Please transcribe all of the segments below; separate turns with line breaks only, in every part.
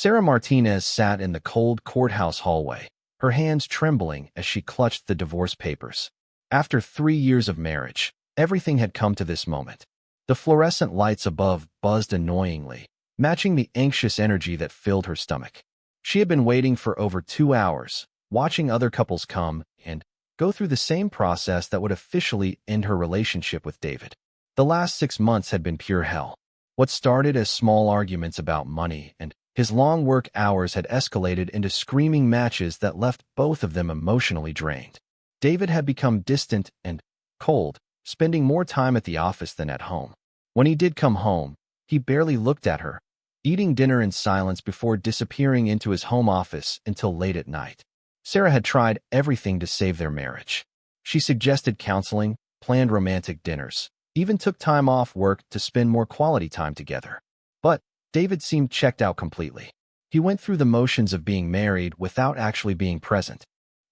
Sarah Martinez sat in the cold courthouse hallway, her hands trembling as she clutched the divorce papers. After 3 years of marriage, everything had come to this moment. The fluorescent lights above buzzed annoyingly, matching the anxious energy that filled her stomach. She had been waiting for over 2 hours, watching other couples come and go through the same process that would officially end her relationship with David. The last 6 months had been pure hell. What started as small arguments about money and his long work hours had escalated into screaming matches that left both of them emotionally drained. David had become distant and cold, spending more time at the office than at home. When he did come home, he barely looked at her, eating dinner in silence before disappearing into his home office until late at night. Sarah had tried everything to save their marriage. She suggested counseling, planned romantic dinners, even took time off work to spend more quality time together. But David seemed checked out completely. He went through the motions of being married without actually being present.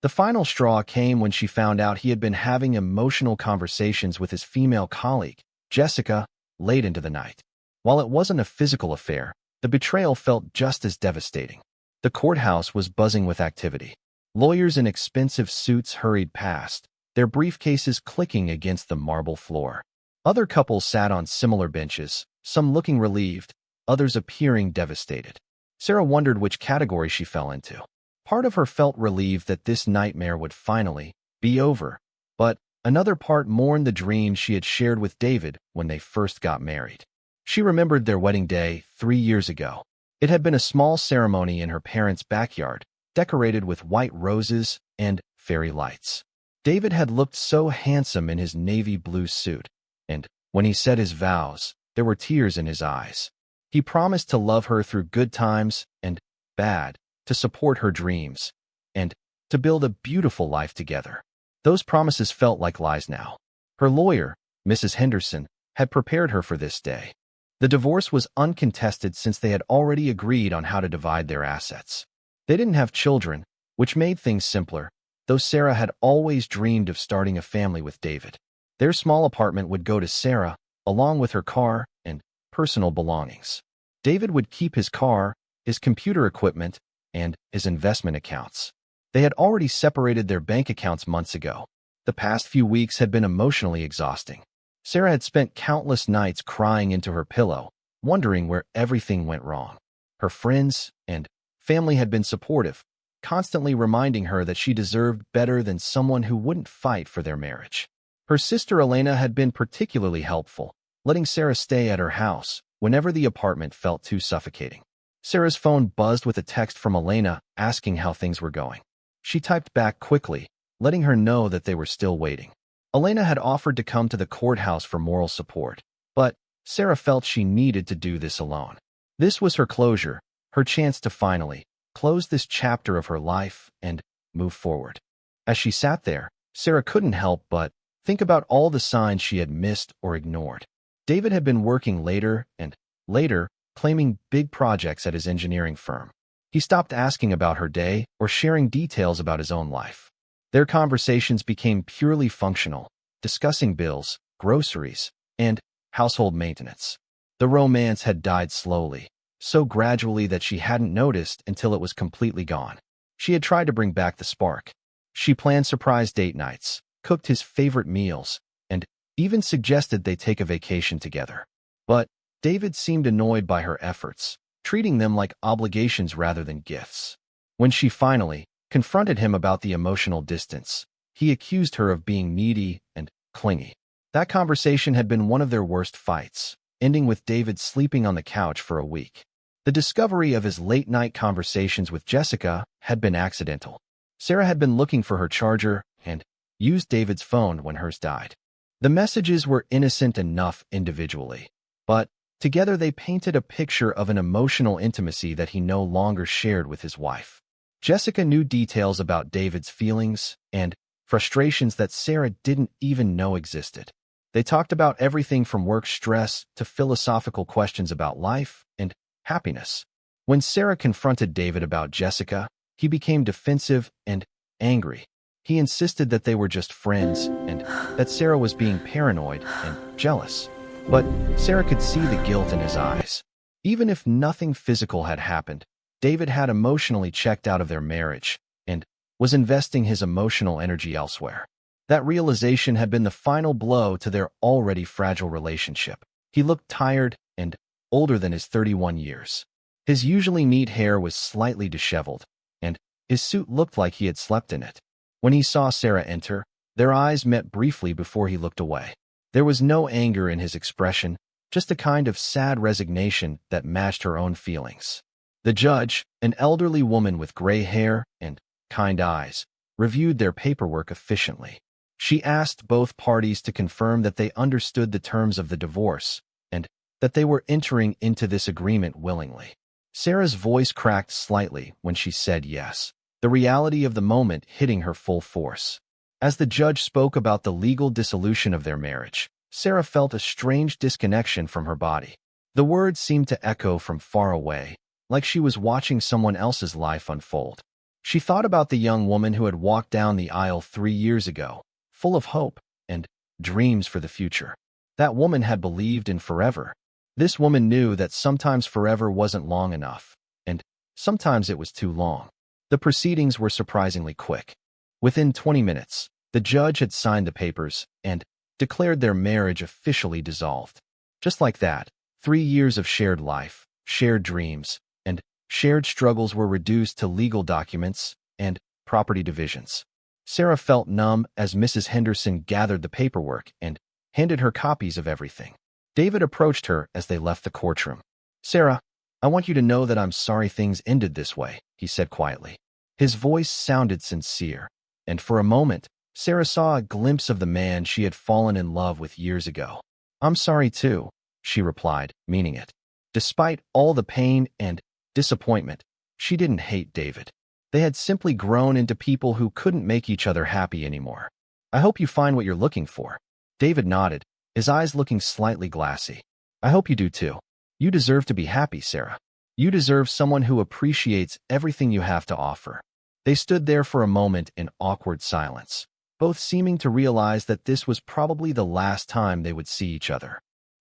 The final straw came when she found out he had been having emotional conversations with his female colleague, Jessica, late into the night. While it wasn't a physical affair, the betrayal felt just as devastating. The courthouse was buzzing with activity. Lawyers in expensive suits hurried past, their briefcases clicking against the marble floor. Other couples sat on similar benches, some looking relieved, others appearing devastated. Sarah wondered which category she fell into. Part of her felt relieved that this nightmare would finally be over, but another part mourned the dream she had shared with David when they first got married. She remembered their wedding day 3 years ago. It had been a small ceremony in her parents' backyard, decorated with white roses and fairy lights. David had looked so handsome in his navy blue suit, and when he said his vows, there were tears in his eyes. He promised to love her through good times and bad, to support her dreams, and to build a beautiful life together. Those promises felt like lies now. Her lawyer, Mrs. Henderson, had prepared her for this day. The divorce was uncontested since they had already agreed on how to divide their assets. They didn't have children, which made things simpler, though Sarah had always dreamed of starting a family with David. Their small apartment would go to Sarah, along with her car and personal belongings. David would keep his car, his computer equipment, and his investment accounts. They had already separated their bank accounts months ago. The past few weeks had been emotionally exhausting. Sarah had spent countless nights crying into her pillow, wondering where everything went wrong. Her friends and family had been supportive, constantly reminding her that she deserved better than someone who wouldn't fight for their marriage. Her sister Elena had been particularly helpful, letting Sarah stay at her house whenever the apartment felt too suffocating. Sarah's phone buzzed with a text from Elena asking how things were going. She typed back quickly, letting her know that they were still waiting. Elena had offered to come to the courthouse for moral support, but Sarah felt she needed to do this alone. This was her closure, her chance to finally close this chapter of her life and move forward. As she sat there, Sarah couldn't help but think about all the signs she had missed or ignored. David had been working later and later, claiming big projects at his engineering firm. He stopped asking about her day or sharing details about his own life. Their conversations became purely functional, discussing bills, groceries, and household maintenance. The romance had died slowly, so gradually that she hadn't noticed until it was completely gone. She had tried to bring back the spark. She planned surprise date nights, cooked his favorite meals, and even suggested they take a vacation together. But David seemed annoyed by her efforts, treating them like obligations rather than gifts. When she finally confronted him about the emotional distance, he accused her of being needy and clingy. That conversation had been one of their worst fights, ending with David sleeping on the couch for a week. The discovery of his late-night conversations with Jessica had been accidental. Sarah had been looking for her charger and used David's phone when hers died. The messages were innocent enough individually, but together they painted a picture of an emotional intimacy that he no longer shared with his wife. Jessica knew details about David's feelings and frustrations that Sarah didn't even know existed. They talked about everything from work stress to philosophical questions about life and happiness. When Sarah confronted David about Jessica, he became defensive and angry. He insisted that they were just friends and that Sarah was being paranoid and jealous. But Sarah could see the guilt in his eyes. Even if nothing physical had happened, David had emotionally checked out of their marriage and was investing his emotional energy elsewhere. That realization had been the final blow to their already fragile relationship. He looked tired and older than his 31 years. His usually neat hair was slightly disheveled, and his suit looked like he had slept in it. When he saw Sarah enter, their eyes met briefly before he looked away. There was no anger in his expression, just a kind of sad resignation that matched her own feelings. The judge, an elderly woman with gray hair and kind eyes, reviewed their paperwork efficiently. She asked both parties to confirm that they understood the terms of the divorce and that they were entering into this agreement willingly. Sarah's voice cracked slightly when she said yes, the reality of the moment hitting her full force. As the judge spoke about the legal dissolution of their marriage, Sarah felt a strange disconnection from her body. The words seemed to echo from far away, like she was watching someone else's life unfold. She thought about the young woman who had walked down the aisle 3 years ago, full of hope and dreams for the future. That woman had believed in forever. This woman knew that sometimes forever wasn't long enough, and sometimes it was too long. The proceedings were surprisingly quick. Within 20 minutes, the judge had signed the papers and declared their marriage officially dissolved. Just like that, 3 years of shared life, shared dreams, and shared struggles were reduced to legal documents and property divisions. Sarah felt numb as Mrs. Henderson gathered the paperwork and handed her copies of everything. David approached her as they left the courtroom. "Sarah, I want you to know that I'm sorry things ended this way," he said quietly. His voice sounded sincere, and for a moment, Sarah saw a glimpse of the man she had fallen in love with years ago. "I'm sorry too," she replied, meaning it. Despite all the pain and disappointment, she didn't hate David. They had simply grown into people who couldn't make each other happy anymore. "I hope you find what you're looking for." David nodded, his eyes looking slightly glassy. "I hope you do too. You deserve to be happy, Sarah. You deserve someone who appreciates everything you have to offer." They stood there for a moment in awkward silence, both seeming to realize that this was probably the last time they would see each other.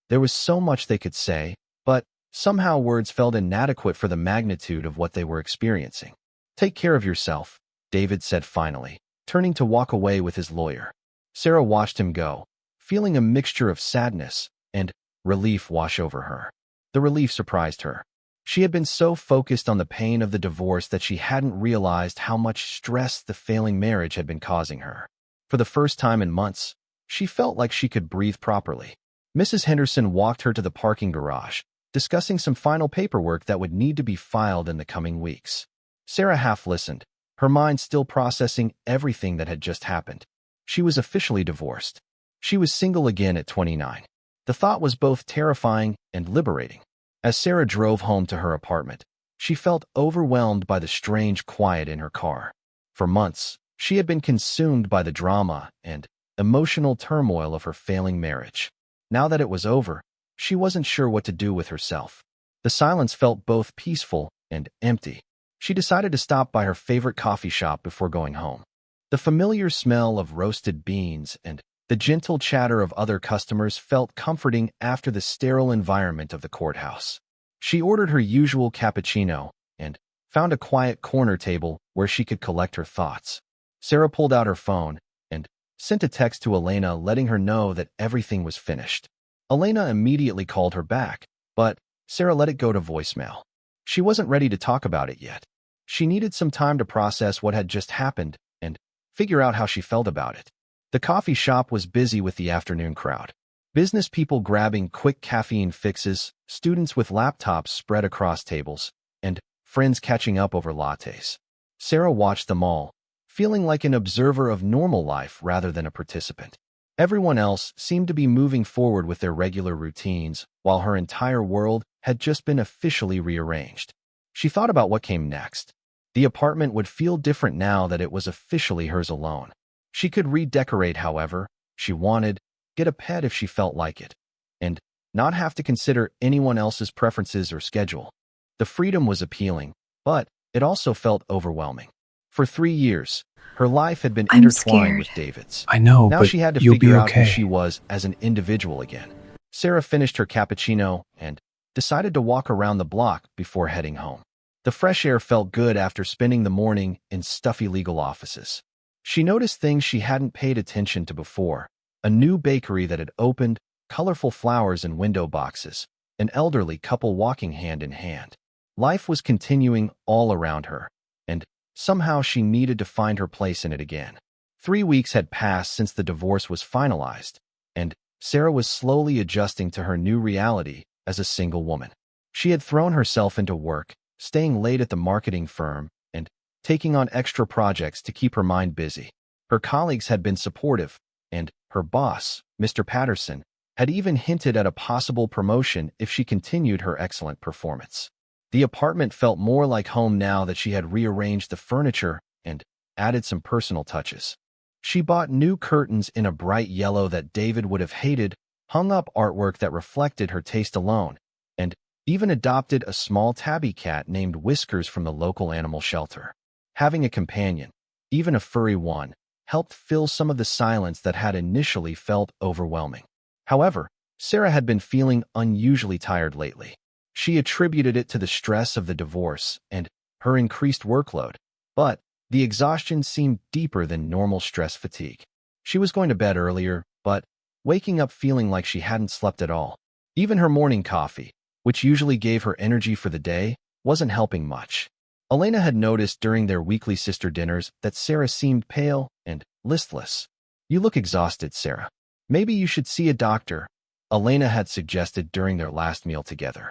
There was so much they could say, but somehow words felt inadequate for the magnitude of what they were experiencing. "Take care of yourself," David said finally, turning to walk away with his lawyer. Sarah watched him go, feeling a mixture of sadness and relief wash over her. The relief surprised her. She had been so focused on the pain of the divorce that she hadn't realized how much stress the failing marriage had been causing her. For the first time in months, she felt like she could breathe properly. Mrs. Henderson walked her to the parking garage, discussing some final paperwork that would need to be filed in the coming weeks. Sarah half listened, her mind still processing everything that had just happened. She was officially divorced. She was single again at 29. The thought was both terrifying and liberating. As Sarah drove home to her apartment, she felt overwhelmed by the strange quiet in her car. For months, she had been consumed by the drama and emotional turmoil of her failing marriage. Now that it was over, she wasn't sure what to do with herself. The silence felt both peaceful and empty. She decided to stop by her favorite coffee shop before going home. The familiar smell of roasted beans and the gentle chatter of other customers felt comforting after the sterile environment of the courthouse. She ordered her usual cappuccino and found a quiet corner table where she could collect her thoughts. Sarah pulled out her phone and sent a text to Elena letting her know that everything was finished. Elena immediately called her back, but Sarah let it go to voicemail. She wasn't ready to talk about it yet. She needed some time to process what had just happened and figure out how she felt about it. The coffee shop was busy with the afternoon crowd. Business people grabbing quick caffeine fixes, students with laptops spread across tables, and friends catching up over lattes. Sarah watched them all, feeling like an observer of normal life rather than a participant. Everyone else seemed to be moving forward with their regular routines, while her entire world had just been officially rearranged. She thought about what came next. The apartment would feel different now that it was officially hers alone. She could redecorate however she wanted, get a pet if she felt like it, and not have to consider anyone else's preferences or schedule. The freedom was appealing, but it also felt overwhelming. For 3 years, her life had been intertwined with David's.
I know,
now
but
she had to
you'll
figure
be
out who
okay.
she was as an individual again. Sarah finished her cappuccino and decided to walk around the block before heading home. The fresh air felt good after spending the morning in stuffy legal offices. She noticed things she hadn't paid attention to before: a new bakery that had opened, colorful flowers in window boxes, an elderly couple walking hand in hand. Life was continuing all around her, and somehow she needed to find her place in it again. 3 weeks had passed since the divorce was finalized, and Sarah was slowly adjusting to her new reality as a single woman. She had thrown herself into work, staying late at the marketing firm, and taking on extra projects to keep her mind busy. Her colleagues had been supportive, and her boss, Mr. Patterson, had even hinted at a possible promotion if she continued her excellent performance. The apartment felt more like home now that she had rearranged the furniture and added some personal touches. She bought new curtains in a bright yellow that David would have hated, hung up artwork that reflected her taste alone, and even adopted a small tabby cat named Whiskers from the local animal shelter. Having a companion, even a furry one, helped fill some of the silence that had initially felt overwhelming. However, Sarah had been feeling unusually tired lately. She attributed it to the stress of the divorce and her increased workload, but the exhaustion seemed deeper than normal stress fatigue. She was going to bed earlier, but waking up feeling like she hadn't slept at all. Even her morning coffee, which usually gave her energy for the day, wasn't helping much. Elena had noticed during their weekly sister dinners that Sarah seemed pale and listless. "You look exhausted, Sarah. Maybe you should see a doctor," Elena had suggested during their last meal together.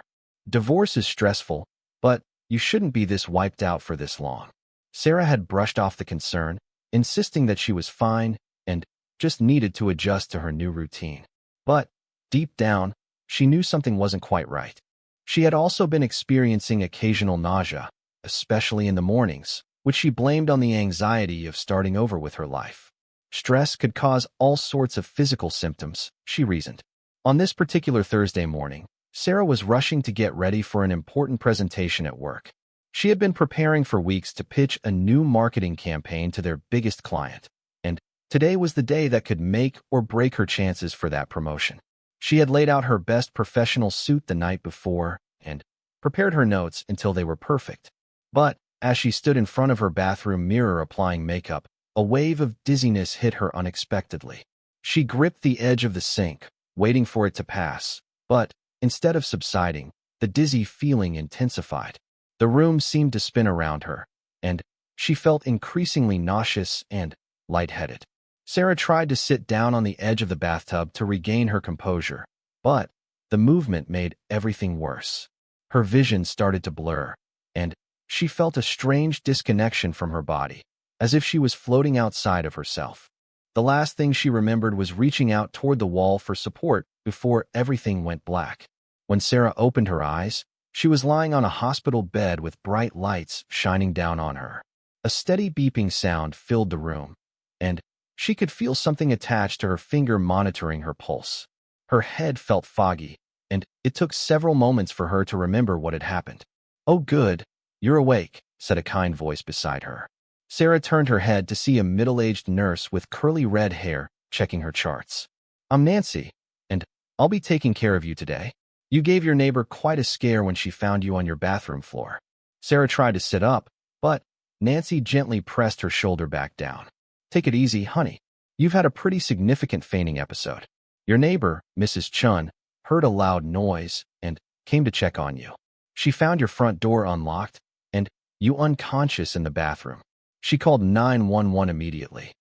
"Divorce is stressful, but you shouldn't be this wiped out for this long." Sarah had brushed off the concern, insisting that she was fine and just needed to adjust to her new routine. But deep down, she knew something wasn't quite right. She had also been experiencing occasional nausea, especially in the mornings, which she blamed on the anxiety of starting over with her life. Stress could cause all sorts of physical symptoms, she reasoned. On this particular Thursday morning, Sarah was rushing to get ready for an important presentation at work. She had been preparing for weeks to pitch a new marketing campaign to their biggest client, and today was the day that could make or break her chances for that promotion. She had laid out her best professional suit the night before and prepared her notes until they were perfect. But as she stood in front of her bathroom mirror applying makeup, a wave of dizziness hit her unexpectedly. She gripped the edge of the sink, waiting for it to pass, but instead of subsiding, the dizzy feeling intensified. The room seemed to spin around her, and she felt increasingly nauseous and lightheaded. Sarah tried to sit down on the edge of the bathtub to regain her composure, but the movement made everything worse. Her vision started to blur, and she felt a strange disconnection from her body, as if she was floating outside of herself. The last thing she remembered was reaching out toward the wall for support before everything went black. When Sarah opened her eyes, she was lying on a hospital bed with bright lights shining down on her. A steady beeping sound filled the room, and she could feel something attached to her finger monitoring her pulse. Her head felt foggy, and it took several moments for her to remember what had happened. "Oh good, you're awake," said a kind voice beside her. Sarah turned her head to see a middle-aged nurse with curly red hair checking her charts. "I'm Nancy, and I'll be taking care of you today. You gave your neighbor quite a scare when she found you on your bathroom floor." Sarah tried to sit up, but Nancy gently pressed her shoulder back down. "Take it easy, honey. You've had a pretty significant fainting episode. Your neighbor, Mrs. Chun, heard a loud noise and came to check on you. She found your front door unlocked and you unconscious in the bathroom. She called 911 immediately."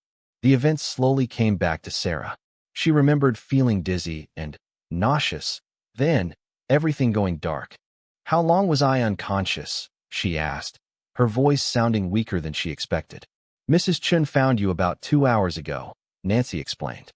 The events slowly came back to Sarah. She remembered feeling dizzy and nauseous, then everything going dark. "How long was I unconscious?" she asked, her voice sounding weaker than she expected. "Mrs. Chun found you about 2 hours ago," Nancy explained.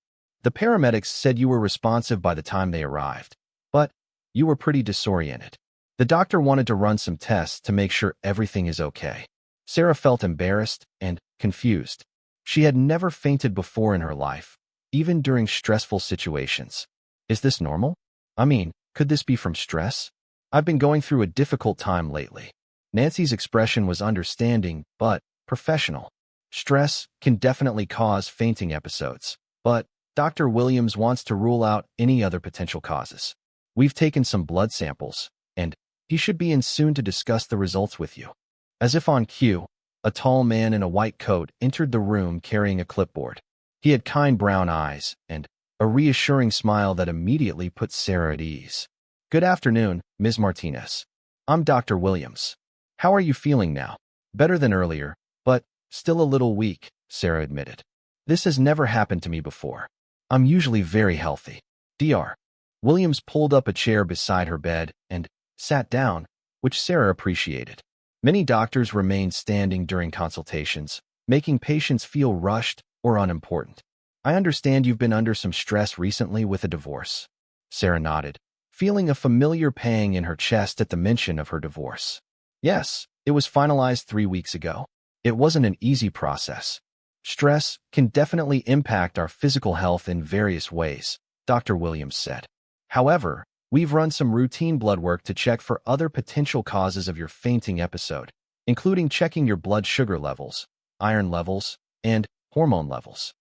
"The paramedics said you were responsive by the time they arrived, but you were pretty disoriented. The doctor wanted to run some tests to make sure everything is okay." Sarah felt embarrassed and confused. She had never fainted before in her life, even during stressful situations. "Is this normal? I mean, could this be from stress? I've been going through a difficult time lately." Nancy's expression was understanding, but professional. Stress can definitely cause fainting episodes, but Dr. Williams wants to rule out any other potential causes. "We've taken some blood samples, and He should be in soon to discuss the results with you." As if on cue, a tall man in a white coat entered the room carrying a clipboard. He had kind brown eyes and a reassuring smile that immediately put Sarah at ease. "Good afternoon, Ms. Martinez. I'm Dr. Williams. How are you feeling now?" "Better than earlier, but still a little weak," Sarah admitted. "This has never happened to me before. I'm usually very healthy." Dr. Williams pulled up a chair beside her bed and sat down, which Sarah appreciated. Many doctors remain standing during consultations, making patients feel rushed or unimportant. "I understand you've been under some stress recently with a divorce." Sarah nodded, feeling a familiar pang in her chest at the mention of her divorce. "Yes, it was finalized 3 weeks ago. It wasn't an easy process. Stress can definitely impact our physical health in various ways," Dr. Williams said. "However, we've run some routine blood work to check for other potential causes of your fainting episode, including checking your blood sugar levels, iron levels, and hormone levels."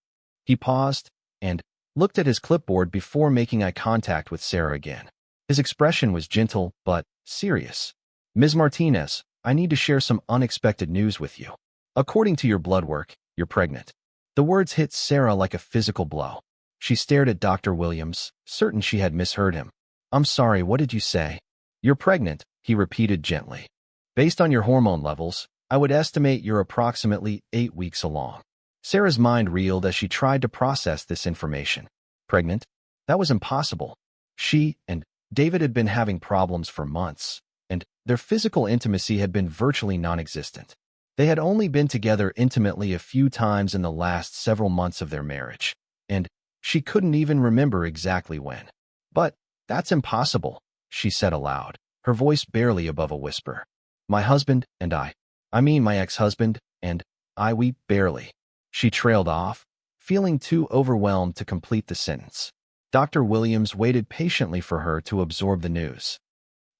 He paused and looked at his clipboard before making eye contact with Sarah again. His expression was gentle but serious. "Ms. Martinez, I need to share some unexpected news with you. According to your blood work, you're pregnant." The words hit Sarah like a physical blow. She stared at Dr. Williams, certain she had misheard him. "I'm sorry, what did you say?" "You're pregnant," he repeated gently. "Based on your hormone levels, I would estimate you're approximately 8 weeks along." Sarah's mind reeled as she tried to process this information. Pregnant? That was impossible. She and David had been having problems for months, and their physical intimacy had been virtually non-existent. They had only been together intimately a few times in the last several months of their marriage, and she couldn't even remember exactly when. "But that's impossible," she said aloud, her voice barely above a whisper. "My husband and I mean my ex-husband and we barely." She trailed off, feeling too overwhelmed to complete the sentence. Dr. Williams waited patiently for her to absorb the news.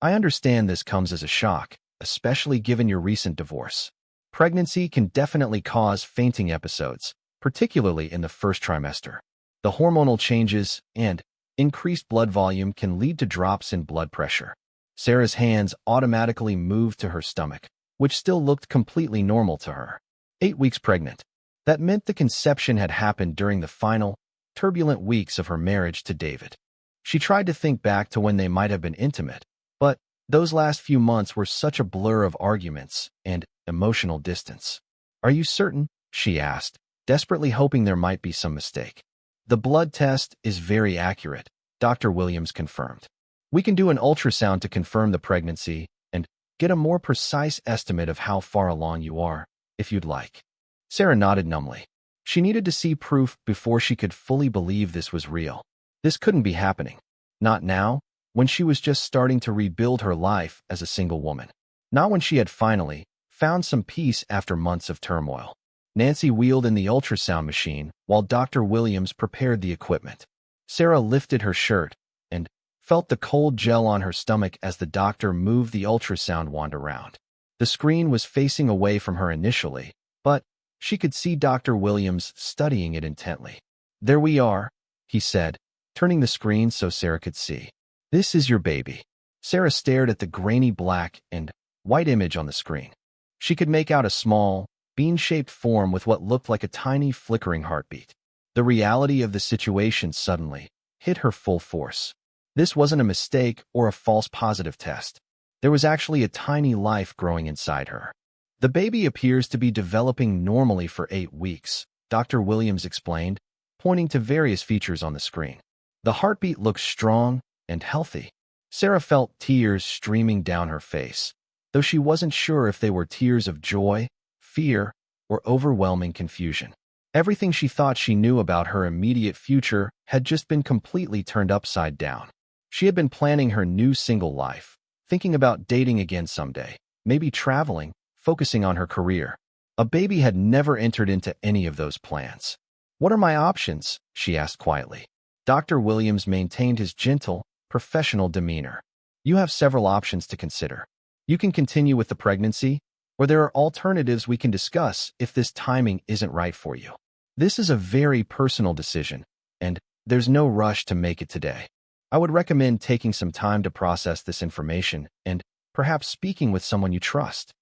"I understand this comes as a shock, especially given your recent divorce. Pregnancy can definitely cause fainting episodes, particularly in the first trimester. The hormonal changes and increased blood volume can lead to drops in blood pressure." Sarah's hands automatically moved to her stomach, which still looked completely normal to her. 8 weeks pregnant. That meant the conception had happened during the final, turbulent weeks of her marriage to David. She tried to think back to when they might have been intimate, but those last few months were such a blur of arguments and emotional distance. "Are you certain?" she asked, desperately hoping there might be some mistake. "The blood test is very accurate," Dr. Williams confirmed. "We can do an ultrasound to confirm the pregnancy and get a more precise estimate of how far along you are, if you'd like." Sarah nodded numbly. She needed to see proof before she could fully believe this was real. This couldn't be happening. Not now, when she was just starting to rebuild her life as a single woman. Not when she had finally found some peace after months of turmoil. Nancy wheeled in the ultrasound machine while Dr. Williams prepared the equipment. Sarah lifted her shirt and felt the cold gel on her stomach as the doctor moved the ultrasound wand around. The screen was facing away from her initially, but she could see Dr. Williams studying it intently. "There we are," he said, turning the screen so Sarah could see. "This is your baby." Sarah stared at the grainy black and white image on the screen. She could make out a small, bean-shaped form with what looked like a tiny flickering heartbeat. The reality of the situation suddenly hit her full force. This wasn't a mistake or a false positive test. There was actually a tiny life growing inside her. "The baby appears to be developing normally for 8 weeks, Dr. Williams explained, pointing to various features on the screen. "The heartbeat looks strong and healthy." Sarah felt tears streaming down her face, though she wasn't sure if they were tears of joy, fear, or overwhelming confusion. Everything she thought she knew about her immediate future had just been completely turned upside down. She had been planning her new single life, thinking about dating again someday, maybe traveling, focusing on her career. A baby had never entered into any of those plans. "What are my options?" she asked quietly. Dr. Williams maintained his gentle, professional demeanor. "You have several options to consider. You can continue with the pregnancy, or there are alternatives we can discuss if this timing isn't right for you. This is a very personal decision, and there's no rush to make it today. I would recommend taking some time to process this information and perhaps speaking with someone you trust.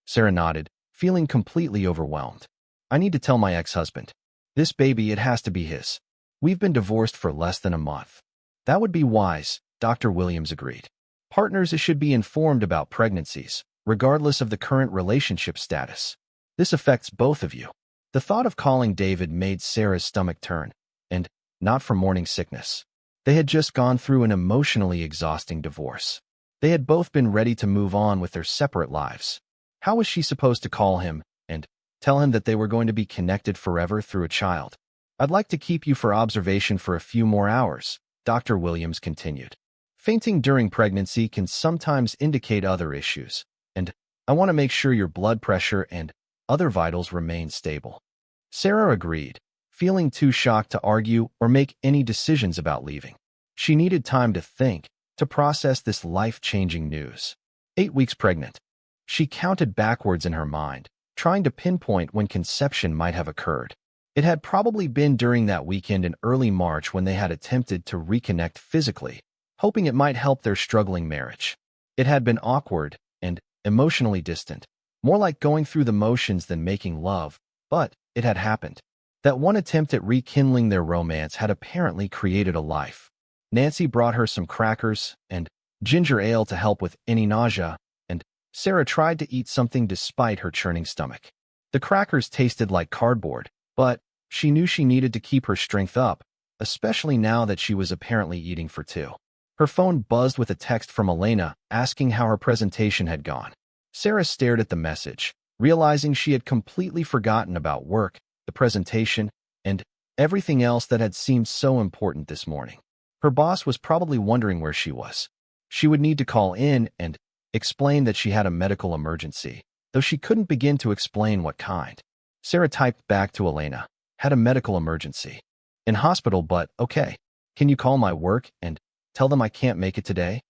Sarah nodded, feeling completely overwhelmed. I need to tell my ex-husband. This baby, it has to be his. We've been divorced for less than a month. That would be wise, Dr. Williams agreed. Partners should be informed about pregnancies, regardless of the current relationship status. This affects both of you. The thought of calling David made Sarah's stomach turn, and not from morning sickness. They had just gone through an emotionally exhausting divorce. They had both been ready to move on with their separate lives. How was she supposed to call him and tell him that they were going to be connected forever through a child? I'd like to keep you for observation for a few more hours, Dr. Williams continued. Fainting during pregnancy can sometimes indicate other issues, and I want to make sure your blood pressure and other vitals remain stable. Sarah agreed, feeling too shocked to argue or make any decisions about leaving. She needed time to think, to process this life-changing news. 8 weeks pregnant. She counted backwards in her mind, trying to pinpoint when conception might have occurred. It had probably been during that weekend in early March when they had attempted to reconnect physically, hoping it might help their struggling marriage. It had been awkward and emotionally distant, more like going through the motions than making love, but it had happened. That one attempt at rekindling their romance had apparently created a life. Nancy brought her some crackers and ginger ale to help with any nausea, and Sarah tried to eat something despite her churning stomach. The crackers tasted like cardboard, but she knew she needed to keep her strength up, especially now that she was apparently eating for two. Her phone buzzed with a text from Elena asking how her presentation had gone. Sarah stared at the message, realizing she had completely forgotten about work, the presentation, and everything else that had seemed so important this morning. Her boss was probably wondering where she was. She would need to call in and explain that she had a medical emergency, though she couldn't begin to explain what kind. Sarah typed back to Elena, had a medical emergency. In hospital, but okay. Can you call my work and tell them I can't make it today?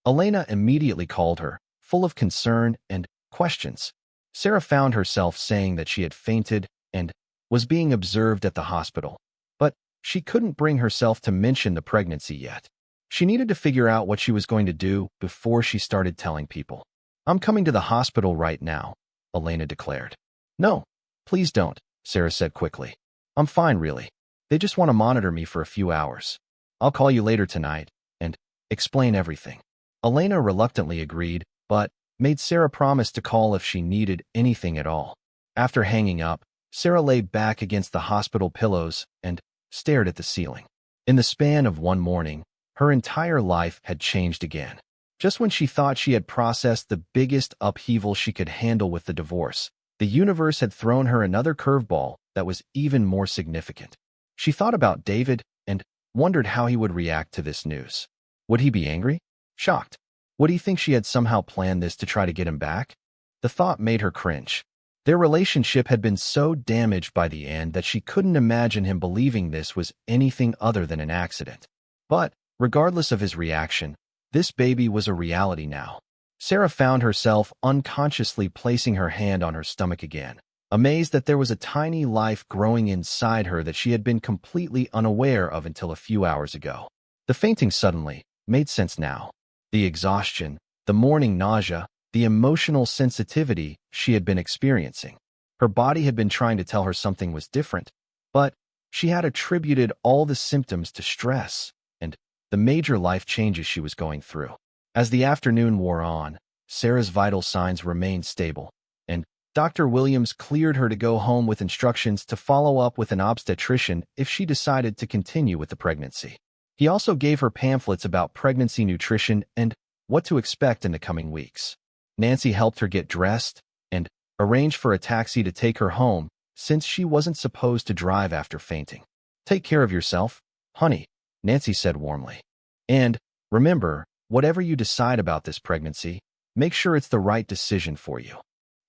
Elena immediately called her, full of concern and questions. Sarah found herself saying that she had fainted and was being observed at the hospital, but she couldn't bring herself to mention the pregnancy yet. She needed to figure out what she was going to do before she started telling people. I'm coming to the hospital right now, Elena declared. No, please don't, Sarah said quickly. I'm fine, really. They just want to monitor me for a few hours. I'll call you later tonight and explain everything. Elena reluctantly agreed, but made Sarah promise to call if she needed anything at all. After hanging up, Sarah lay back against the hospital pillows and stared at the ceiling. In the span of one morning, her entire life had changed again. Just when she thought she had processed the biggest upheaval she could handle with the divorce, the universe had thrown her another curveball that was even more significant. She thought about David and wondered how he would react to this news. Would he be angry? Shocked? Would he think she had somehow planned this to try to get him back? The thought made her cringe. Their relationship had been so damaged by the end that she couldn't imagine him believing this was anything other than an accident. But, regardless of his reaction, this baby was a reality now. Sarah found herself unconsciously placing her hand on her stomach again, amazed that there was a tiny life growing inside her that she had been completely unaware of until a few hours ago. The fainting suddenly made sense now. The exhaustion, the morning nausea, the emotional sensitivity she had been experiencing. Her body had been trying to tell her something was different, but she had attributed all the symptoms to stress and the major life changes she was going through. As the afternoon wore on, Sarah's vital signs remained stable, and Dr. Williams cleared her to go home with instructions to follow up with an obstetrician if she decided to continue with the pregnancy. He also gave her pamphlets about pregnancy nutrition and what to expect in the coming weeks. Nancy helped her get dressed and arranged for a taxi to take her home since she wasn't supposed to drive after fainting. Take care of yourself, honey, Nancy said warmly. And remember, whatever you decide about this pregnancy, make sure it's the right decision for you.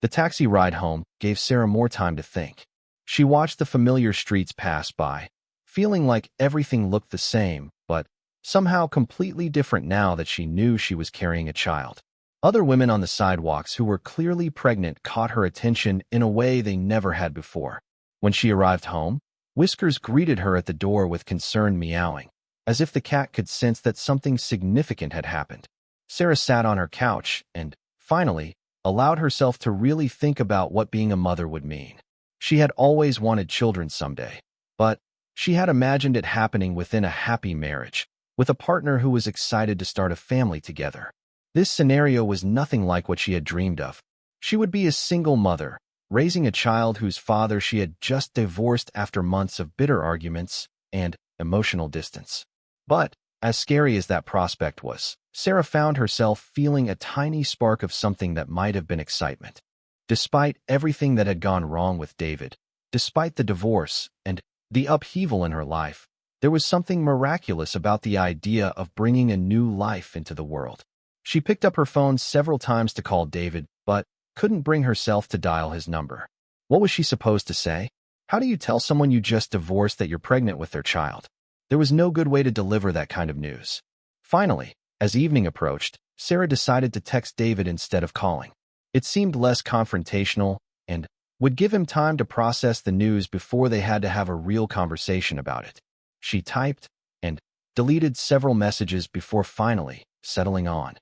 The taxi ride home gave Sarah more time to think. She watched the familiar streets pass by, feeling like everything looked the same, but somehow completely different now that she knew she was carrying a child. Other women on the sidewalks who were clearly pregnant caught her attention in a way they never had before. When she arrived home, Whiskers greeted her at the door with concerned meowing, as if the cat could sense that something significant had happened. Sarah sat on her couch and finally, allowed herself to really think about what being a mother would mean. She had always wanted children someday, but she had imagined it happening within a happy marriage, with a partner who was excited to start a family together. This scenario was nothing like what she had dreamed of. She would be a single mother, raising a child whose father she had just divorced after months of bitter arguments and emotional distance. But, as scary as that prospect was, Sarah found herself feeling a tiny spark of something that might have been excitement. Despite everything that had gone wrong with David, despite the divorce and the upheaval in her life, there was something miraculous about the idea of bringing a new life into the world. She picked up her phone several times to call David, but couldn't bring herself to dial his number. What was she supposed to say? How do you tell someone you just divorced that you're pregnant with their child? There was no good way to deliver that kind of news. Finally, as evening approached, Sarah decided to text David instead of calling. It seemed less confrontational and would give him time to process the news before they had to have a real conversation about it. She typed and deleted several messages before finally settling on.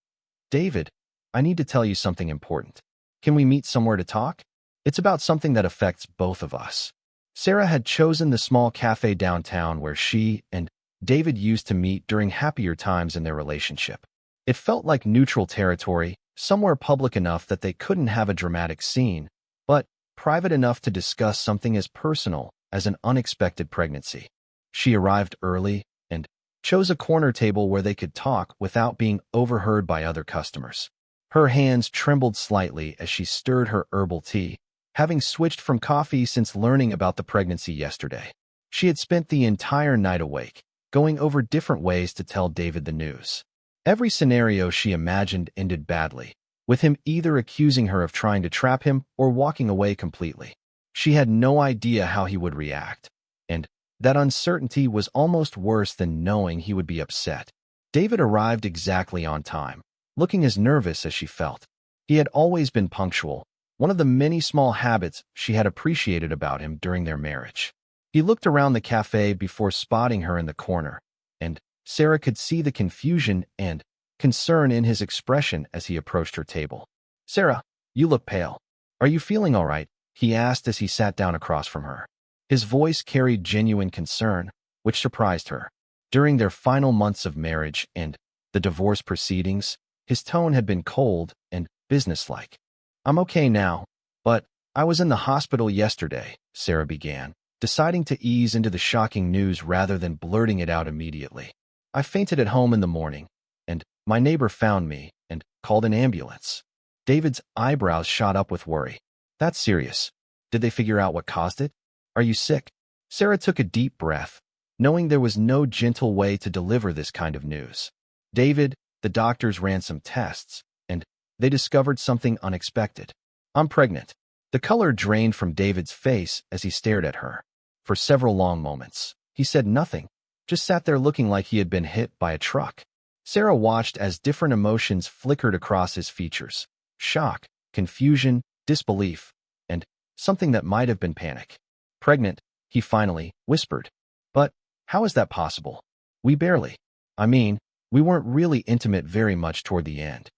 David, I need to tell you something important. Can we meet somewhere to talk? It's about something that affects both of us. Sarah had chosen the small cafe downtown where she and David used to meet during happier times in their relationship. It felt like neutral territory, somewhere public enough that they couldn't have a dramatic scene, but private enough to discuss something as personal as an unexpected pregnancy. She arrived early and chose a corner table where they could talk without being overheard by other customers. Her hands trembled slightly as she stirred her herbal tea, having switched from coffee since learning about the pregnancy yesterday. She had spent the entire night awake, going over different ways to tell David the news. Every scenario she imagined ended badly, with him either accusing her of trying to trap him or walking away completely. She had no idea how he would react, and that uncertainty was almost worse than knowing he would be upset. David arrived exactly on time, looking as nervous as she felt. He had always been punctual, one of the many small habits she had appreciated about him during their marriage. He looked around the cafe before spotting her in the corner, and Sarah could see the confusion and concern in his expression as he approached her table. "Sarah, you look pale. Are you feeling all right?" he asked as he sat down across from her. His voice carried genuine concern, which surprised her. During their final months of marriage and the divorce proceedings, his tone had been cold and businesslike. "I'm okay now, but I was in the hospital yesterday," Sarah began, deciding to ease into the shocking news rather than blurting it out immediately. "I fainted at home in the morning, and my neighbor found me and called an ambulance." David's eyebrows shot up with worry. "That's serious. Did they figure out what caused it? Are you sick?" Sarah took a deep breath, knowing there was no gentle way to deliver this kind of news. "David, the doctors ran some tests, and they discovered something unexpected. I'm pregnant." The color drained from David's face as he stared at her. For several long moments, he said nothing, just sat there looking like he had been hit by a truck. Sarah watched as different emotions flickered across his features: shock, confusion, disbelief, and something that might have been panic. "Pregnant," he finally whispered. "But how is that possible? We weren't really intimate very much toward the end."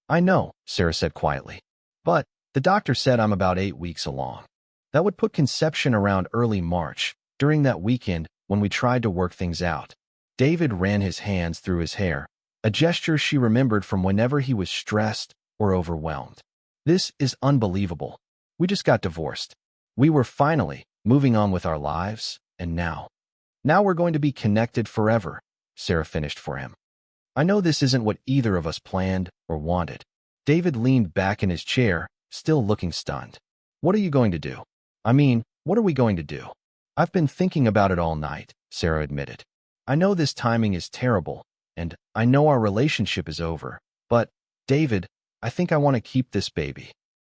"I know," Sarah said quietly. "But the doctor said I'm about 8 weeks along. That would put conception around early March, during that weekend when we tried to work things out." David ran his hands through his hair, a gesture she remembered from whenever he was stressed or overwhelmed. "This is unbelievable. We just got divorced. We were finally moving on with our lives, and now we're going to be connected forever," Sarah finished for him. "I know this isn't what either of us planned or wanted." David leaned back in his chair, still looking stunned. "What are you going to do? What are we going to do?" "I've been thinking about it all night," Sarah admitted. "I know this timing is terrible, and I know our relationship is over, but, David, I think I want to keep this baby."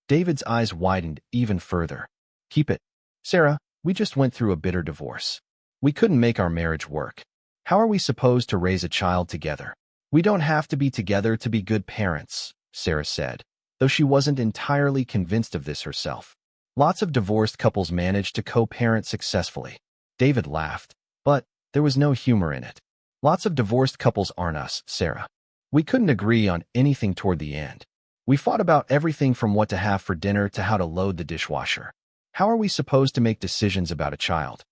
David's eyes widened even further. "Keep it?" "Sarah, we just went through a bitter divorce. We couldn't make our marriage work. How are we supposed to raise a child together?" "We don't have to be together to be good parents," Sarah said, though she wasn't entirely convinced of this herself. "Lots of divorced couples manage to co-parent successfully." David laughed, but there was no humor in it. "Lots of divorced couples aren't us, Sarah. We couldn't agree on anything toward the end. We fought about everything from what to have for dinner to how to load the dishwasher. How are we supposed to make decisions about a child?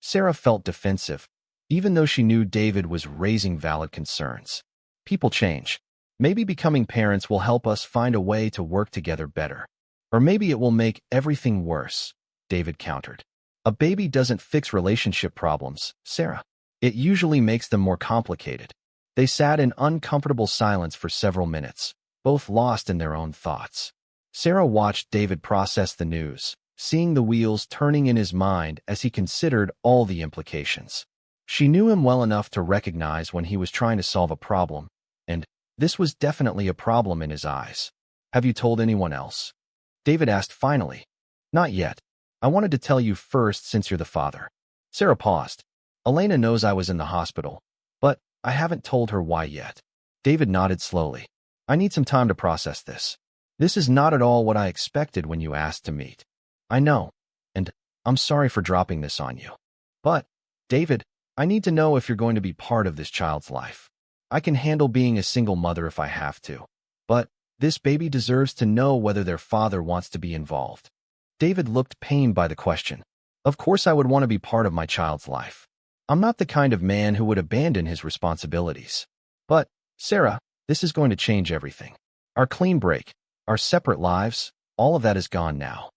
Sarah felt defensive, even though she knew David was raising valid concerns. People change. Maybe becoming parents will help us find a way to work together better. Or maybe it will make everything worse, David countered. A baby doesn't fix relationship problems, Sarah. It usually makes them more complicated. They sat in uncomfortable silence for several minutes, both lost in their own thoughts. Sarah watched David process the news, seeing the wheels turning in his mind as he considered all the implications. She knew him well enough to recognize when he was trying to solve a problem, and this was definitely a problem in his eyes. Have you told anyone else? David asked finally. Not yet. I wanted to tell you first since you're the father. Sarah paused. Elena knows I was in the hospital, but I haven't told her why yet. David nodded slowly. I need some time to process this. This is not at all what I expected when you asked to meet. I know, and I'm sorry for dropping this on you. But, David, I need to know if you're going to be part of this child's life. I can handle being a single mother if I have to, but this baby deserves to know whether their father wants to be involved. David looked pained by the question. Of course I would want to be part of my child's life. I'm not the kind of man who would abandon his responsibilities. But, Sarah, this is going to change everything. Our clean break, our separate lives, all of that is gone now.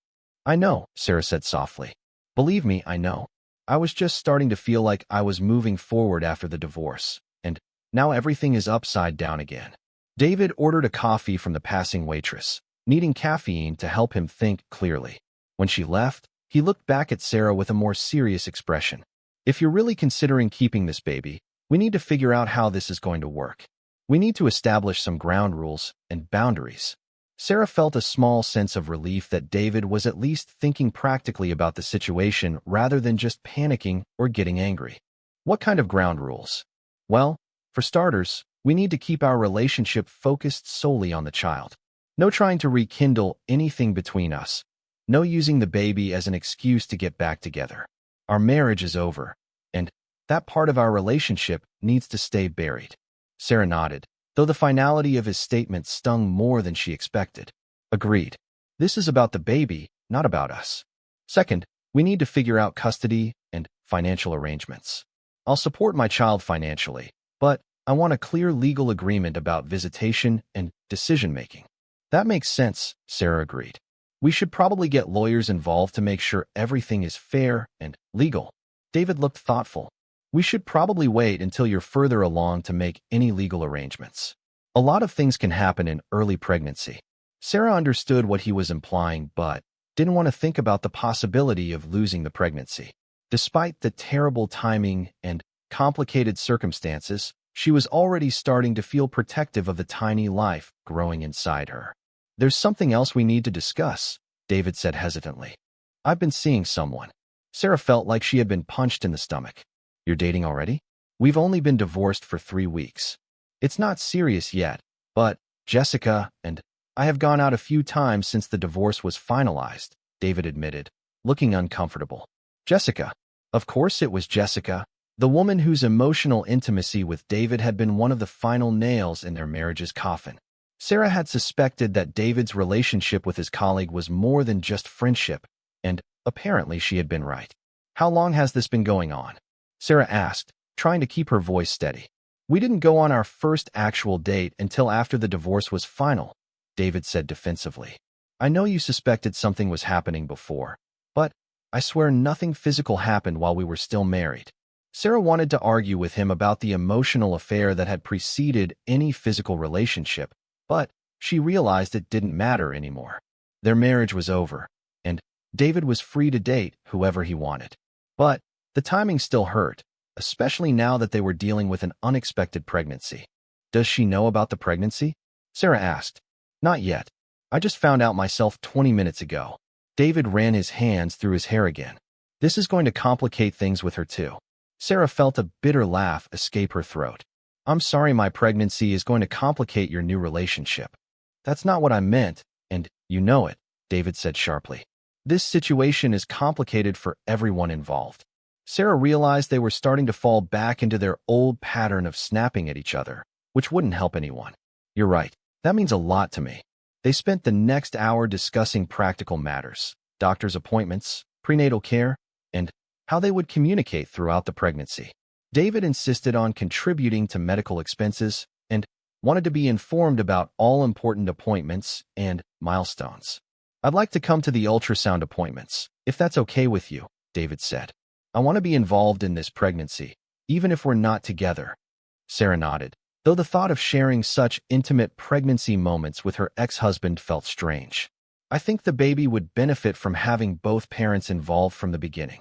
I know, Sarah said softly. Believe me, I know. I was just starting to feel like I was moving forward after the divorce, and now everything is upside down again. David ordered a coffee from the passing waitress, needing caffeine to help him think clearly. When she left, he looked back at Sarah with a more serious expression. If you're really considering keeping this baby, we need to figure out how this is going to work. We need to establish some ground rules and boundaries. Sarah felt a small sense of relief that David was at least thinking practically about the situation rather than just panicking or getting angry. What kind of ground rules? Well, for starters, we need to keep our relationship focused solely on the child. No trying to rekindle anything between us. No using the baby as an excuse to get back together. Our marriage is over, and that part of our relationship needs to stay buried. Sarah nodded, though the finality of his statement stung more than she expected. Agreed. This is about the baby, not about us. Second, we need to figure out custody and financial arrangements. I'll support my child financially, but I want a clear legal agreement about visitation and decision-making. That makes sense, Sarah agreed. We should probably get lawyers involved to make sure everything is fair and legal. David looked thoughtful. We should probably wait until you're further along to make any legal arrangements. A lot of things can happen in early pregnancy. Sarah understood what he was implying, but didn't want to think about the possibility of losing the pregnancy. Despite the terrible timing and complicated circumstances, she was already starting to feel protective of the tiny life growing inside her. There's something else we need to discuss, David said hesitantly. I've been seeing someone. Sarah felt like she had been punched in the stomach. You're dating already? We've only been divorced for 3 weeks. It's not serious yet, but Jessica and I have gone out a few times since the divorce was finalized, David admitted, looking uncomfortable. Jessica. Of course it was Jessica, the woman whose emotional intimacy with David had been one of the final nails in their marriage's coffin. Sarah had suspected that David's relationship with his colleague was more than just friendship, and apparently she had been right. How long has this been going on? Sarah asked, trying to keep her voice steady. We didn't go on our first actual date until after the divorce was final, David said defensively. I know you suspected something was happening before, but I swear nothing physical happened while we were still married. Sarah wanted to argue with him about the emotional affair that had preceded any physical relationship, but she realized it didn't matter anymore. Their marriage was over, and David was free to date whoever he wanted. But the timing still hurt, especially now that they were dealing with an unexpected pregnancy. Does she know about the pregnancy? Sarah asked. Not yet. I just found out myself 20 minutes ago. David ran his hands through his hair again. This is going to complicate things with her too. Sarah felt a bitter laugh escape her throat. I'm sorry my pregnancy is going to complicate your new relationship. That's not what I meant, and you know it, David said sharply. This situation is complicated for everyone involved. Sarah realized they were starting to fall back into their old pattern of snapping at each other, which wouldn't help anyone. You're right. That means a lot to me. They spent the next hour discussing practical matters, doctor's appointments, prenatal care, and how they would communicate throughout the pregnancy. David insisted on contributing to medical expenses and wanted to be informed about all important appointments and milestones. "I'd like to come to the ultrasound appointments, if that's okay with you," David said. "I want to be involved in this pregnancy, even if we're not together." Sarah nodded, though the thought of sharing such intimate pregnancy moments with her ex-husband felt strange. "I think the baby would benefit from having both parents involved from the beginning."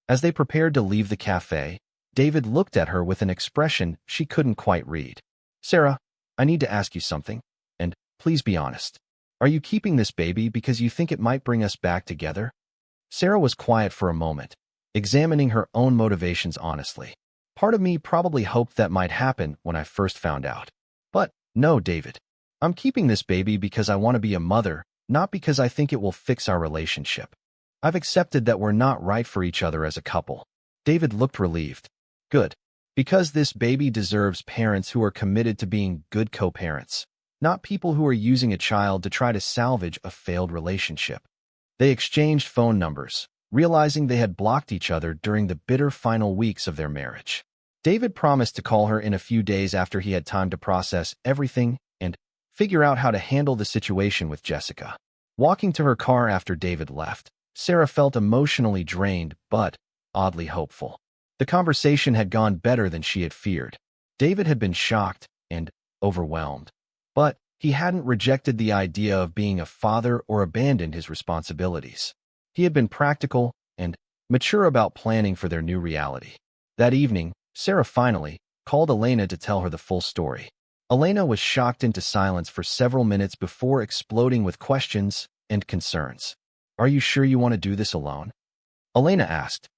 As they prepared to leave the cafe, David looked at her with an expression she couldn't quite read. "Sarah, I need to ask you something, and please be honest. Are you keeping this baby because you think it might bring us back together?" Sarah was quiet for a moment, examining her own motivations honestly. "Part of me probably hoped that might happen when I first found out. But no, David. I'm keeping this baby because I want to be a mother, not because I think it will fix our relationship. I've accepted that we're not right for each other as a couple." David looked relieved. "Good. Because this baby deserves parents who are committed to being good co-parents, not people who are using a child to try to salvage a failed relationship." They exchanged phone numbers, realizing they had blocked each other during the bitter final weeks of their marriage. David promised to call her in a few days after he had time to process everything and figure out how to handle the situation with Jessica. Walking to her car after David left, Sarah felt emotionally drained but oddly hopeful. The conversation had gone better than she had feared. David had been shocked and overwhelmed, but he hadn't rejected the idea of being a father or abandoned his responsibilities. He had been practical and mature about planning for their new reality. That evening, Sarah finally called Elena to tell her the full story. Elena was shocked into silence for several minutes before exploding with questions and concerns. "Are you sure you want to do this alone?" Elena asked.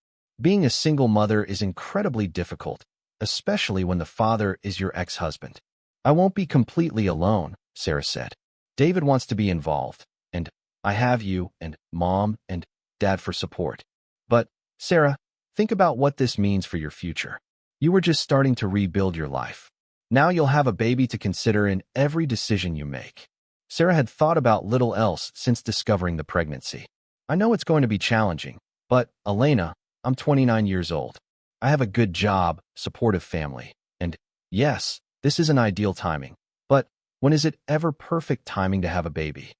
"Being a single mother is incredibly difficult, especially when the father is your ex-husband." "I won't be completely alone," Sarah said. "David wants to be involved, and I have you and Mom and Dad for support. But, Sarah, think about what this means for your future. You were just starting to rebuild your life. Now you'll have a baby to consider in every decision you make." Sarah had thought about little else since discovering the pregnancy. "I know it's going to be challenging, but, Elena, I'm 29 years old. I have a good job, supportive family, and yes, this isn't ideal timing, but when is it ever perfect timing to have a baby?"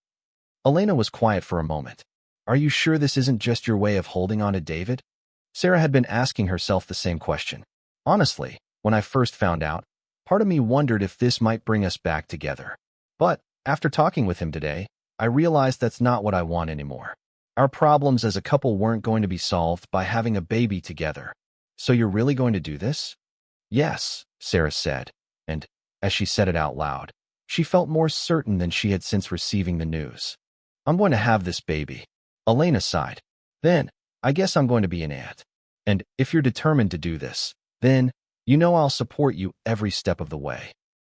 Elena was quiet for a moment. "Are you sure this isn't just your way of holding on to David?" Sarah had been asking herself the same question. "Honestly, when I first found out, part of me wondered if this might bring us back together. But after talking with him today, I realized that's not what I want anymore. Our problems as a couple weren't going to be solved by having a baby together. So you're really going to do this?" "Yes," Sarah said, and as she said it out loud, she felt more certain than she had since receiving the news. "I'm going to have this baby." Elena sighed. "Then, I guess I'm going to be an aunt. And if you're determined to do this, then you know I'll support you every step of the way."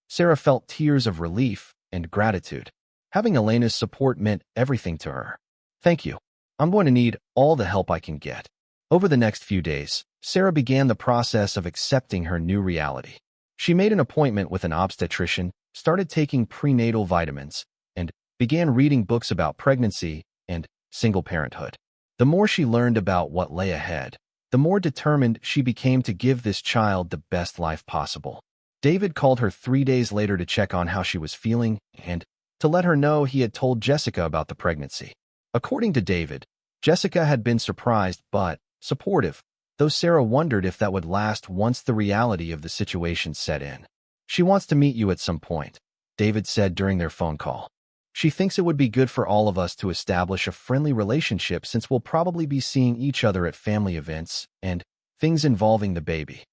Sarah felt tears of relief and gratitude. Having Elena's support meant everything to her. "Thank you. I'm going to need all the help I can get." Over the next few days, Sarah began the process of accepting her new reality. She made an appointment with an obstetrician, started taking prenatal vitamins, and began reading books about pregnancy and single parenthood. The more she learned about what lay ahead, the more determined she became to give this child the best life possible. David called her 3 days later to check on how she was feeling and to let her know he had told Jessica about the pregnancy. According to David, Jessica had been surprised but supportive, though Sarah wondered if that would last once the reality of the situation set in. "She wants to meet you at some point," David said during their phone call. "She thinks it would be good for all of us to establish a friendly relationship since we'll probably be seeing each other at family events and things involving the baby."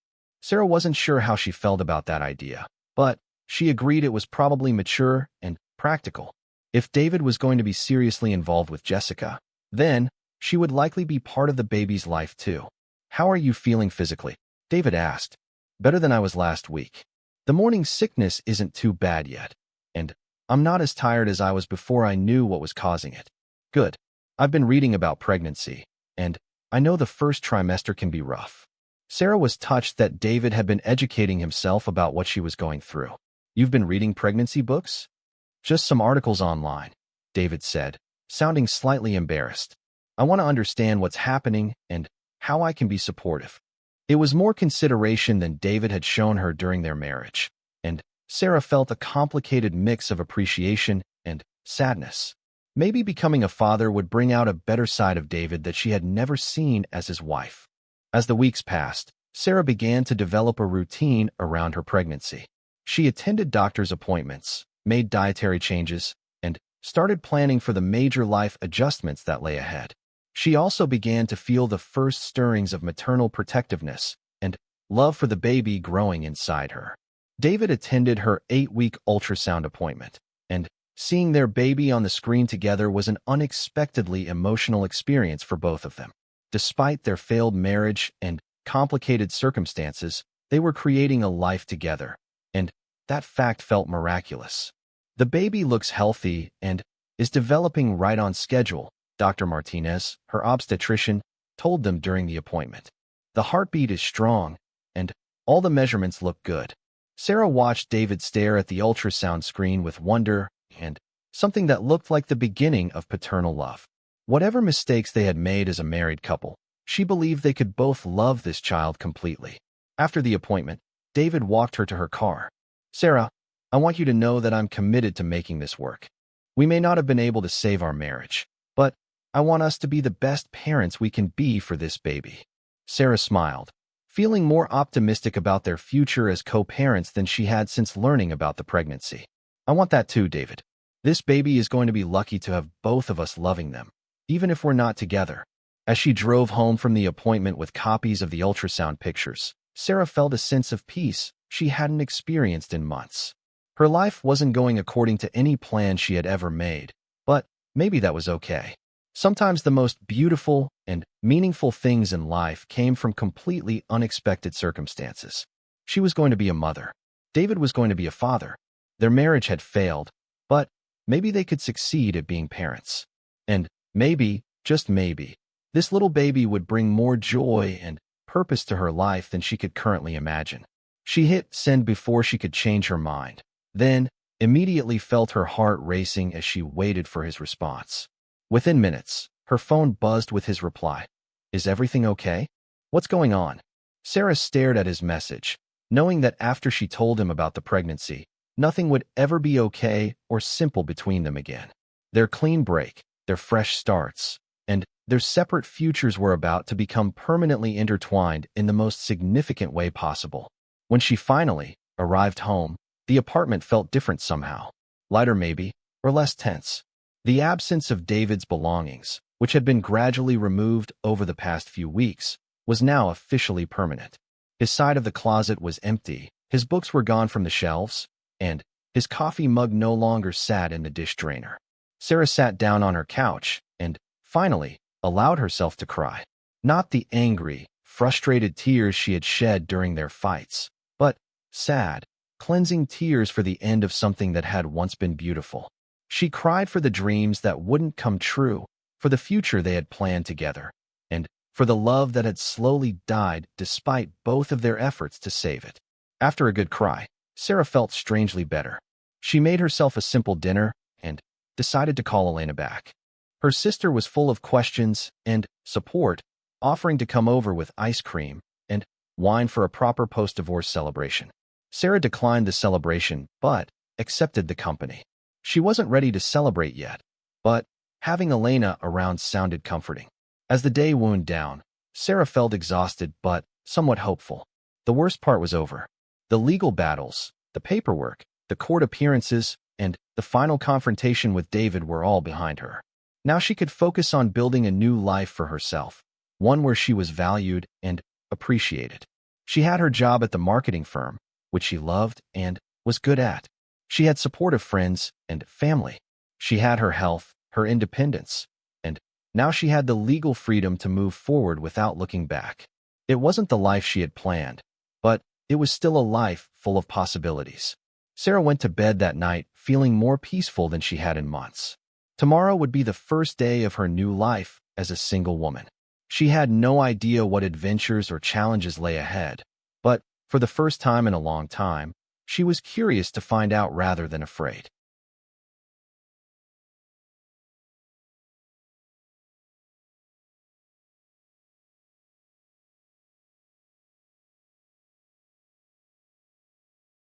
Sarah wasn't sure how she felt about that idea, but she agreed it was probably mature and practical. If David was going to be seriously involved with Jessica, then she would likely be part of the baby's life too. "How are you feeling physically?" David asked. "Better than I was last week. The morning sickness isn't too bad yet, and I'm not as tired as I was before I knew what was causing it." "Good. I've been reading about pregnancy, and I know the first trimester can be rough." Sarah was touched that David had been educating himself about what she was going through. "You've been reading pregnancy books?" "Just some articles online. David said, sounding slightly embarrassed. "I want to understand what's happening and how I can be supportive." It was more consideration than David had shown her during their marriage, and Sarah felt a complicated mix of appreciation and sadness. Maybe becoming a father would bring out a better side of David that she had never seen as his wife. As the weeks passed, Sarah began to develop a routine around her pregnancy. She attended doctor's appointments, made dietary changes, and started planning for the major life adjustments that lay ahead. She also began to feel the first stirrings of maternal protectiveness and love for the baby growing inside her. David attended her 8-week ultrasound appointment, and seeing their baby on the screen together was an unexpectedly emotional experience for both of them. Despite their failed marriage and complicated circumstances, they were creating a life together, and that fact felt miraculous. "The baby looks healthy and is developing right on schedule," Dr. Martinez, her obstetrician, told them during the appointment. "The heartbeat is strong, and all the measurements look good." Sarah watched David stare at the ultrasound screen with wonder and something that looked like the beginning of paternal love. Whatever mistakes they had made as a married couple, she believed they could both love this child completely. After the appointment, David walked her to her car. "Sarah, I want you to know that I'm committed to making this work. We may not have been able to save our marriage, but I want us to be the best parents we can be for this baby." Sarah smiled, feeling more optimistic about their future as co-parents than she had since learning about the pregnancy. "I want that too, David. This baby is going to be lucky to have both of us loving them, even if we're not together." As she drove home from the appointment with copies of the ultrasound pictures, Sarah felt a sense of peace she hadn't experienced in months. Her life wasn't going according to any plan she had ever made, but maybe that was okay. Sometimes the most beautiful and meaningful things in life came from completely unexpected circumstances. She was going to be a mother. David was going to be a father. Their marriage had failed, but maybe they could succeed at being parents. And maybe, just maybe, this little baby would bring more joy and purpose to her life than she could currently imagine. She hit send before she could change her mind, then immediately felt her heart racing as she waited for his response. Within minutes, her phone buzzed with his reply. "Is everything okay? What's going on?" Sarah stared at his message, knowing that after she told him about the pregnancy, nothing would ever be okay or simple between them again. Their clean break, their fresh starts, and their separate futures were about to become permanently intertwined in the most significant way possible. When she finally arrived home, the apartment felt different somehow. Lighter maybe, or less tense. The absence of David's belongings, which had been gradually removed over the past few weeks, was now officially permanent. His side of the closet was empty, his books were gone from the shelves, and his coffee mug no longer sat in the dish drainer. Sarah sat down on her couch and, finally, allowed herself to cry. Not the angry, frustrated tears she had shed during their fights, but sad, cleansing tears for the end of something that had once been beautiful. She cried for the dreams that wouldn't come true, for the future they had planned together, and for the love that had slowly died despite both of their efforts to save it. After a good cry, Sarah felt strangely better. She made herself a simple dinner and decided to call Elena back. Her sister was full of questions and support, offering to come over with ice cream and wine for a proper post-divorce celebration. Sarah declined the celebration, but accepted the company. She wasn't ready to celebrate yet, but having Elena around sounded comforting. As the day wound down, Sarah felt exhausted but somewhat hopeful. The worst part was over. The legal battles, the paperwork, the court appearances, and the final confrontation with David were all behind her. Now she could focus on building a new life for herself, one where she was valued and appreciated. She had her job at the marketing firm, which she loved and was good at. She had supportive friends and family. She had her health, her independence, and now she had the legal freedom to move forward without looking back. It wasn't the life she had planned, but it was still a life full of possibilities. Sarah went to bed that night feeling more peaceful than she had in months. Tomorrow would be the first day of her new life as a single woman. She had no idea what adventures or challenges lay ahead, but for the first time in a long time, she was curious to find out rather than afraid.